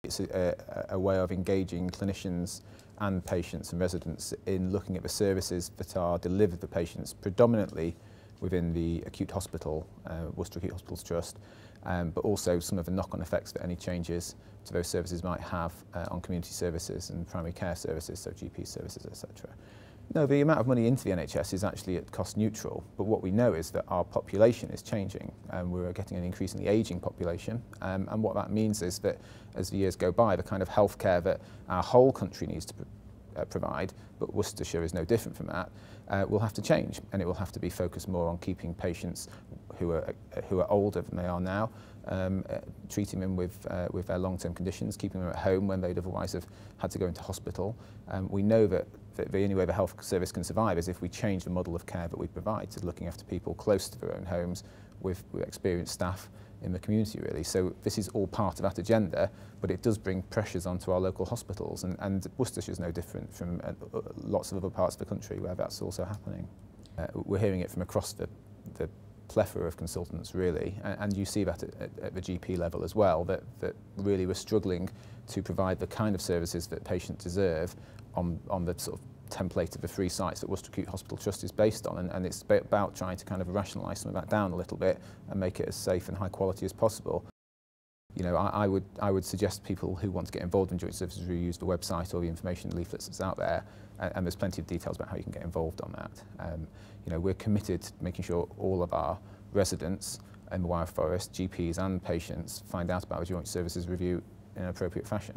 It's a way of engaging clinicians and patients and residents in looking at the services that are delivered for patients predominantly within the acute hospital, Worcester Acute Hospitals Trust, but also some of the knock-on effects that any changes to those services might have on community services and primary care services, so GP services, etc. No, the amount of money into the NHS is actually at cost neutral, but what we know is that our population is changing and we're getting an increasingly ageing population, and what that means is that as the years go by, the kind of healthcare that our whole country needs to provide, but Worcestershire is no different from that, will have to change, and it will have to be focused more on keeping patients who are older than they are now, treating them with their long-term conditions, keeping them at home when they'd otherwise have had to go into hospital. We know that the only way the health service can survive is if we change the model of care that we provide to looking after people close to their own homes with experienced staff in the community, really. So this is all part of that agenda, but it does bring pressures onto our local hospitals, and Worcestershire is no different from lots of other parts of the country where that's also happening. We're hearing it from across the plethora of consultants, really, and you see that at the GP level as well, that really we're struggling to provide the kind of services that patients deserve on the sort of template of the 3 sites that Worcester Acute Hospital Trust is based on, and it's about trying to kind of rationalise some of that down a little bit and make it as safe and high quality as possible. You know, I would suggest people who want to get involved in joint services review use the website or the information leaflets that's out there, and there's plenty of details about how you can get involved on that. You know, we're committed to making sure all of our residents in the Wyre Forest, GPs and patients, find out about the joint services review in an appropriate fashion.